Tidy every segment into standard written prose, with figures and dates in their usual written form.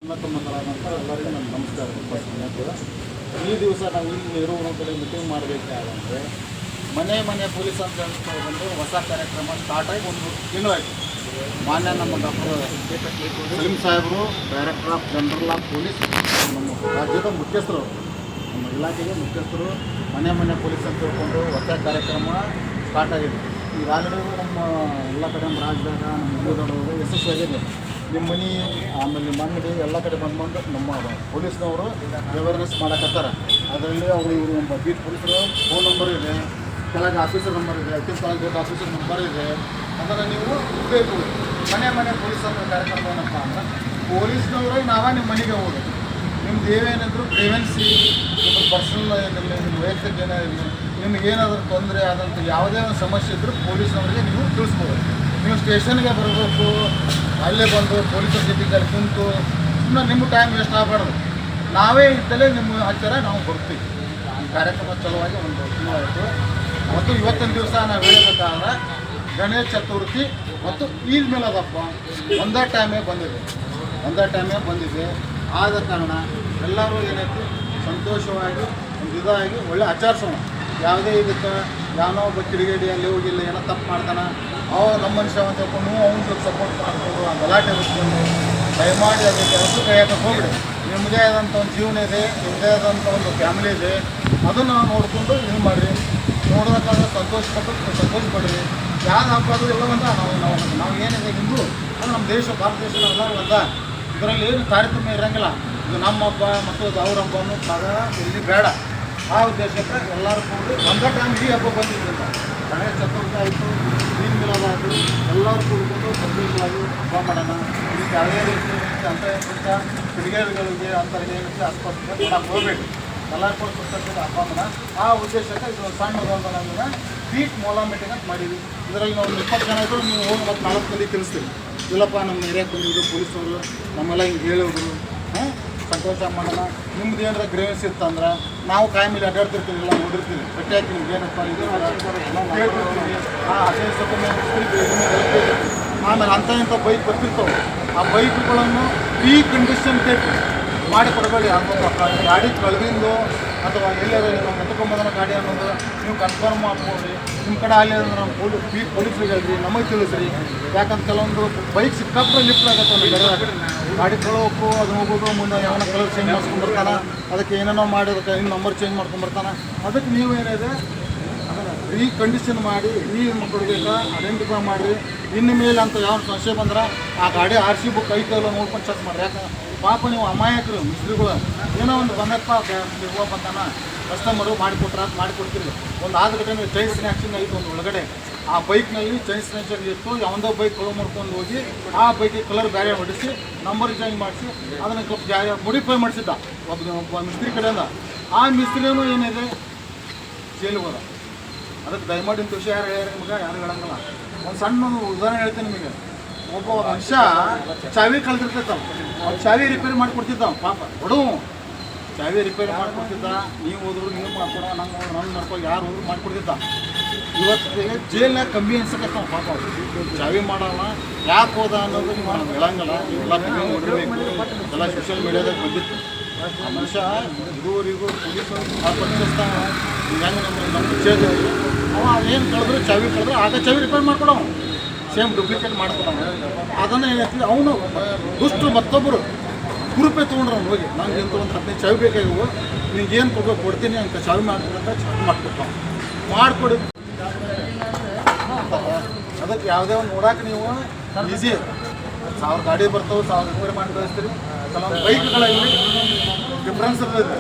ಉನ್ನತ ಎಲ್ಲರಿಗೂ ನನ್ನ ನಮಸ್ಕಾರ. ಈ ದಿವಸ ನಾವು ಇಲ್ಲಿ ಇರುವ ಕಡೆ ಮೀಟಿಂಗ್ ಮಾಡಬೇಕಾದಂದರೆ ಮನೆ ಪೊಲೀಸ್ ಅಂತ ಬಂದು ಹೊಸ ಕಾರ್ಯಕ್ರಮ ಸ್ಟಾರ್ಟ್ ಆಗಿ ಒಂದು ತಿಂಗಳು ಆಯಿತು. ಮಾನ್ಯ ನಮ್ಮ ಡಾಕ್ಟರ್ ಸಲೀಂ ಸಾಹೇಬರು, director of general of police, ನಮ್ಮ ರಾಜ್ಯದ ಮುಖ್ಯಸ್ಥರು, ನಮ್ಮ ಇಲಾಖೆಗೆ ಮುಖ್ಯಸ್ಥರು ಮನೆ ಪೊಲೀಸ್ ಅಂತ ತಿಳ್ಕೊಂಡು ಹೊಸ ಕಾರ್ಯಕ್ರಮ ಸ್ಟಾರ್ಟ್ ಆಗಿದೆ. ಈಗ ಆಲ್ರೆಡಿ ನಮ್ಮ ಎಲ್ಲ ಕಡೆ ನಮ್ಮ ರಾಜ್ಯದಾಗ ನಮ್ಮ ಹಿಂದೂದವರು ಯಶಸ್ವಿಯಾಗಿದೆ. ನಿಮ್ಮ ಮನೆ ಆಮೇಲೆ ನಿಮ್ಮ ಅಂಗಡಿ ಎಲ್ಲ ಕಡೆ ಬಂದು ನಮ್ಮ ಪೊಲೀಸ್ನವರು ಅವೇರ್ನೆಸ್ ಮಾಡಕತ್ತಾರೆ. ಅದರಲ್ಲಿ ಅವರು ಇವರು ನಮ್ಮ ಬೀಟ್ ಪೊಲೀಸರು ಫೋನ್ ನಂಬರ್ ಇದೆ, ಕೆಳಗೆ ಆಫೀಸರ್ ನಂಬರ್ ಇದೆ, ಅತಿ ತಾಲೂಕು ಆಫೀಸರ್ ನಂಬರ್ ಇದೆ. ಅದನ್ನು ನೀವು ಬೇಕು. ಮನೆ ಪೊಲೀಸ್ ಅಂತ ಕಾರ್ಯಕ್ರಮ ಏನಪ್ಪ ಅಂದ್ರೆ ಪೊಲೀಸ್ನವರೇ ನಾವೇ ನಿಮ್ಮ ಮನೆಗೆ ಹೋಗೋದು. ನಿಮ್ದು ಏನೇನಿದ್ರು ಪ್ರಿವೆನ್ಸಿ, ನಿಮ್ಮ ಪರ್ಸನಲ್ ಏನಿರಲಿ, ನಿಮ್ಮ ವೈಯಕ್ತಿಕ ಏನಿರಲಿ, ನಿಮ್ಗೆ ಏನಾದರೂ ತೊಂದರೆ ಆದಂಥ ಯಾವುದೇ ಒಂದು ಸಮಸ್ಯೆ ಇದ್ದರೂ ಪೊಲೀಸ್ನವರಿಗೆ ನೀವು ತಿಳಿಸ್ಬೋದು. ನೀವು ಸ್ಟೇಷನ್ಗೆ ಬರಬೇಕು, ಅಲ್ಲೇ ಬಂದು ಪೊಲೀಸರ ಜೊತೆಗೆ ಕುಂತು ಸುಮ್ಮನೆ ನಿಮ್ಮ ಟೈಮ್ ವೇಸ್ಟ್ ಆಗಬಾರ್ದು. ನಾವೇ ಇದ್ದಲೇ ನಿಮ್ಮ ಹತ್ತಿರ ನಾವು ಬರ್ತೀವಿ. ಈ ಕಾರ್ಯಕ್ರಮ ಚಲುವಾಗಿ ಒಂದು ತಿಂಗಳಾಯಿತು. ಮತ್ತು ಇವತ್ತಿನ ದಿವಸ ನಾವು ಹೇಳಬೇಕಾದ್ರೆ ಗಣೇಶ ಚತುರ್ಥಿ ಮತ್ತು ಈದ್ ಮೇಲದಪ್ಪ ಒಂದೇ ಟೈಮೇ ಬಂದಿದೆ. ಆದ ಕಾರಣ ಎಲ್ಲರೂ ಏನೈತಿ ಸಂತೋಷವಾಗಿ ಒಂದು ಇದಾಗಿ ಒಳ್ಳೆ ಆಚರಿಸೋಣ. ಯಾವುದೇ ಇದಕ್ಕೆ ಯಾವನೋ ಒಬ್ಬ ಕಿಡಿಗೇಡಿಯಲ್ಲಿ ಹೋಗಿಲ್ಲ, ಏನೋ ತಪ್ಪು ಮಾಡ್ತಾನೆ, ನಮ್ಮ ಮನುಷ್ಯ ಅಂತ ಹೇಳ್ಕೊಂಡು ಅವ್ನಿಗೆ ಸಪೋರ್ಟ್ ಮಾಡ್ಕೊಂಡು ಆ ಗಲಾಟೆ ಬಿಟ್ಕೊಂಡು ದಯಮಾಡಿ ಅದಕ್ಕೆ ಕೆಲಸ ಕೈಯಾಕಕ್ಕೆ ಹೋಗ್ಬಿಡಿ. ನಿಮ್ಮದೇ ಆದಂಥ ಒಂದು ಜೀವನ ಇದೆ, ನಿಮ್ಮದೇ ಆದಂಥ ಒಂದು ಫ್ಯಾಮಿಲಿ ಇದೆ. ಅದನ್ನು ನೋಡಿಕೊಂಡು ಇದು ಮಾಡಿರಿ. ನೋಡೋದಕ್ಕಾದ್ರೆ ಸಂತೋಷ ಪಡ್ರಿ. ಯಾರು ಹಾಕೋದು ಎಲ್ಲ ಬಂದ ನಾವು ಏನಿದೆ ಹಿಂದೂ ಅದು ನಮ್ಮ ದೇಶ, ಭಾರತ ದೇಶ ಎಲ್ಲರೂ ಬಂದ. ಇದರಲ್ಲಿ ಏನು ತಾರತಮ್ಯ ಇರೋಂಗಿಲ್ಲ. ಇದು ನಮ್ಮ ಹಬ್ಬ ಮತ್ತು ಅವ್ರ ಹಬ್ಬ ಅನ್ನೋ ಭಾಗ ಇಲ್ಲಿ ಬೇಡ. ಆ ಉದ್ದೇಶಕ್ಕೆ ಎಲ್ಲರೂ ಕೂಡಿ ಒಂದೇ ಟೈಮ್ ಈ ಹಬ್ಬ ಬಂದಿದ್ದರಿಂದ ಗಣೇಶ ಚತುರ್ಥಿ ಆಯಿತು, ಈದ್ ಮಿಲಾದ್ ಆಯಿತು, ಎಲ್ಲರೂ ಕೂಡಿಕೊಂಡು ಸಂತೋಷವಾಗಿ ಹಬ್ಬ ಮಾಡೋಣ. ಇದಕ್ಕೆ ಯಾವುದೇ ರೀತಿ ಅಂತ ಏನಿಲ್ಲ ಕಿಡಿಗೇಡಿಗಳಿಗೆ ಅಂಥವ್ರಿಗೆ ಏನಿದೆ ಅಸ್ಪಷ್ಟತೆ ಕೊಡಕ್ಕೆ ಹೋಗಬೇಕು. ಎಲ್ಲರೂ ಕೂಡ ಸುತ್ತಕ್ಕೆ ಹಬ್ಬ ಮಾಡೋಣ. ಆ ಉದ್ದೇಶಕ್ಕೆ ಇದು ಸಣ್ಣ ಒಂದು ನಮ್ಮನ್ನ ಬೀಟ್ ಮೊಲ ಮೀಟಿಂಗ್ ಅಂತ ಮಾಡಿದ್ವಿ. ಇದರಲ್ಲಿ ನಾವು 20 ಜನ ಇದ್ದರು, ನೀವು ಹೋಗಿ ಮತ್ತು 4 ಮಂದಿ ತಿಳಿಸ್ತೀವಿ. ಇಲ್ಲಪ್ಪ ನಮ್ಮ ಏರಿಯಾಕ್ಕೆ ಬಂದಿದ್ದು ಪೊಲೀಸವರು ನಮ್ಮೆಲ್ಲ ಹಿಂಗೆ ಹೇಳಿದ್ರು, ಸಂತೋಷ ಮಾಡೋಣ. ನಿಮ್ದು ಏನಾರ ಗ್ರೇವೆನ್ಸ್ ಇತ್ತಂದ್ರೆ ನಾವು ಕಾಯಿ ಮೇಲೆ ಅಡ್ಡಾಡ್ತಿರ್ತೀವಿ, ಎಲ್ಲ ನೋಡಿರ್ತೀವಿ. ಬಟ್ಟೆ ಹಾಕಿ ನಿಮ್ಗೆ ಏನಪ್ಪ ಇದು ಕೇಳ್ತಿರ್ತೀವಿ. ಆಮೇಲೆ ಇಂಥ ಬೈಕ್ ಬರ್ತಿರ್ತಾವೆ. ಆ ಬೈಕ್ಗಳನ್ನು ಈ ಕಂಡೀಷನ್ ಟೇಕ್ ಮಾಡಿ ಕೊಡಬೇಡಿ. ಅನ್ನೋದು ಗಾಡಿ ಕಳೆದಿಂದು ಅಥವಾ ಎಲ್ಲಾದ್ರೂ ನೆಟ್ಕೊಂಬಂದ ಗಾಡಿ ಅನ್ನೋದು ನೀವು ಕನ್ಫರ್ಮ್ ಮಾಡ್ಕೊಡ್ರಿ. ನಿಮ್ಮ ಕಡೆ ಅಲ್ಲಿ ಅಂದ್ರೆ ನಮ್ಮ ಪೊಲೀಸ್ರಿಗೆ ಹೇಳ್ರಿ, ನಮಗೆ ತಿಳಿಸ್ರಿ. ಯಾಕಂತ ಕೆಲವೊಂದು ಬೈಕ್ ಸಿಕ್ಕಾಪಟ್ಟೆ ಲಿಫ್ಟ್ ಆಗತ್ತೆ. ಗಾಡಿ ಕಳೋಕು ಅದು ಹೋಗೋದು, ಮುಂದೆ ಯಾವನ ಕಲರ್ ಚೇಂಜ್ ಮಾಡ್ಕೊಂಡ್ಬರ್ತಾನೆ, ಅದಕ್ಕೆ ಏನೇನೋ ಮಾಡೋದಕ್ಕೆ ಇನ್ನು ನಂಬರ್ ಚೇಂಜ್ ಮಾಡ್ಕೊಂಡ್ಬರ್ತಾನೆ. ಅದಕ್ಕೆ ನೀವು ಏನಿದೆ ಅದನ್ನು ಕಂಡೀಷನ್ ಮಾಡಿ ಮಕ್ಕಳಿಗೆ ಐಡೆಂಟಿಫೈ ಮಾಡಿರಿ. ಇನ್ನು ಮೇಲೆ ಅಂತ ಯಾವ ಸಂಶಯ ಬಂದ್ರೆ ಆ ಗಾಡಿ RC ಬುಕ್ ಐತೆಲ್ಲ ನೋಡ್ಕೊಂಡು ಚೆಕ್ ಮಾಡಿರಿ. ಯಾಕಂದ್ರೆ ಪಾಪ ನೀವು ಅಮಾಯಕರು ಮಿಸ್ತ್ರಿಗಳು, ಏನೋ ಒಂದು ಬಂದಪ್ಪ ಬಂದಾನ ಕಸ್ಟಮರು ಮಾಡಿಕೊಡ್ತೀರಿ. ಒಂದು ಆದ ಘಟನೆ ಚೈನ್ ಸ್ನ್ಯಾಚಿಂಗ್ ಆಯಿತು ಒಂದು ಒಳಗಡೆ. ಆ ಬೈಕ್ನಲ್ಲಿ ಚೈನ್ ಸ್ನ್ಯಾಚಿಂಗ್ ಇತ್ತು. ಯಾವುದೋ ಬೈಕ್ ಕಳು ಮಾಡ್ಕೊಂಡು ಹೋಗಿ ಆ ಬೈಕಿಗೆ ಕಲರ್ ಬೇರೆ ಹೊಡಿಸಿ ನಂಬರ್ ಚೇಂಜ್ ಮಾಡಿಸಿ ಅದನ್ನು ಸ್ವಲ್ಪ ಮೊಡಿಫೈ ಮಾಡಿಸಿದ್ದ ಒಬ್ಬ ಮಿಸ್ತ್ರಿ ಕಡೆಯಿಂದ. ಆ ಮಿಸ್ತ್ರಿನೂ ಏನಿದೆ ಜೈಲಿಗೆ ಹೋದ. ಅದಕ್ಕೆ ದಯಮಾಡಿ ಇಂಥ ವಿಷಯ ಯಾರು ಹೇಳ್ಯಾರ ನಿಮಗೆ, ಯಾರು ಹೇಳಂಗಿಲ್ಲ. ಒಂದು ಸಣ್ಣ ಉದಾಹರಣೆ ಹೇಳ್ತೀನಿ ನಿಮಗೆ. ಒಬ್ಬ ಮನುಷ್ಯ ಚಾವಿ ಕಳೆದಿರ್ತೈತಲ್ಲ, ಅವ್ನು ಚಾವಿ ರಿಪೇರಿ ಮಾಡಿಕೊಡ್ತಿದ್ದ. ಪಾಪ ಹೊಡು ಚಾವಿ ರಿಪೇರಿ ಮಾಡಿಕೊಡ್ತಿದ್ದ. ನೀವು ಹೋದ್ರು ನೀವು ಮಾಡ್ಕೊಡೋ, ನಂಗೆ ಮಾಡ್ಕೊ, ಯಾರು ಹೋದ್ರು ಮಾಡಿಕೊಡ್ತಿದ್ದ. ಇವತ್ತಿಗೆ ಜೈಲ್ನಾಗ ಕಮ್ಮಿ ಅನ್ಸಕತ್ತ. ಪಾಪ ಚಾವಿ ಮಾಡೋಣ ಯಾಕೆ ಹೋದ ಅನ್ನೋದು ನೀವು ನಮ್ಗೆ ಹೇಳಂಗಿಲ್ಲ. ಎಲ್ಲ ಕಮ್ಮಿ ನೋಡಿರ್ಬೇಕು. ಎಲ್ಲ ಸೋಷಿಯಲ್ ಮೀಡಿಯಾದಾಗ ಬಂದಿತ್ತು. ಆ ಮನುಷ್ಯ ಇದುವರೆಗೂ ಪೊಲೀಸರು ಪರಿಚಯಿಸ್ತಾನೆ. ಹಿಂಗಾಗಿ ನಮ್ಮ ವಿಷಯದಲ್ಲಿ ಅವ ಏನು ಕಳೆದ್ರು ಚಾವಿ ಕಳೆದ್ರೆ ಆಗ ಚಾವಿ ರಿಪೇರ್ ಮಾಡ್ಕೊಡೋ, ಸೇಮ್ ಡೂಪ್ಲಿಕೇಟ್ ಮಾಡ್ಕೊಡೋ. ಅದನ್ನು ಏನೈತಿ ಅವನು ದುಷ್ಟು ಮತ್ತೊಬ್ಬರು ಗ್ರೂಪೇ ತೊಗೊಂಡ್ರು. ಅವ್ನು ಹೋಗಿ ನಂಗೆ ಎಂತ ಒಂದು 15 ಚಾವಿ ಬೇಕಾಗಿವು, ನಿಂಗೆ ಏನು ಕೊಡ್ಬೇಕು ಕೊಡ್ತೀನಿ ಅಂತ ಚಾವಿ ಮಾಡ್ಕೊಡಂತ ಚಾವಿ ಮಾಡಿಕೊಡಿ. ಅದಕ್ಕೆ ಯಾವುದೇ ಒಂದು ನೋಡೋಕೆ ನೀವು ಈಸಿ 1000 ಗಾಡಿ ಬರ್ತಾವೆ, 1000 ರಿಪೇರಿ ಮಾಡಿ ಕಳಿಸ್ತೀರಿ. ಕೆಲವೊಂದು ಬೈಕ್ಗಳಲ್ಲಿ ಡಿಫ್ರೆನ್ಸ್ ಇರ್ತದೆ.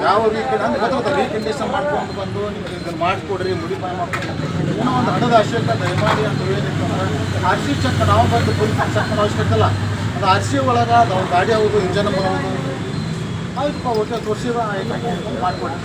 ಯಾವ ರೀತಿ ಅಂದ್ರೆ ಗೊತ್ತಾಗುತ್ತೆ. ರೀಕಂಡೀಷನ್ ಮಾಡ್ಕೊಂಡು ಬಂದು ನಿಮ್ಗೆ ಇದನ್ನು ಮಾಡಿಕೊಡ್ರಿ, ಮುಡಿಫೈ ಮಾಡ್ಕೊಂಡು ಏನೋ ಒಂದು ಹಣದ ಅವಶ್ಯಕತೆ ದಯಮಾಡಿ ಅಂತ ಹೇಳಿರ್ತಂದ್ರೆ RC ಚೆಕ್ ನಾವು ಬಂದು ಪೊಲೀಸ್ ಚೆಕ್ ಮಾಡೋ ಅವಶ್ಯಕತೆ ಇಲ್ಲ. ಅದು RC ಒಳಗೆ ಅದು ಗಾಡಿ ಹೌದು, ಇಂಜನ್ ನಂಬರ್ ಹೌದು, ಆಯ್ತಪ್ಪ ಓಕೆ ತೋರಿಸಿದ ಆಯ್ತು ಮಾಡಿಕೊಡಿ.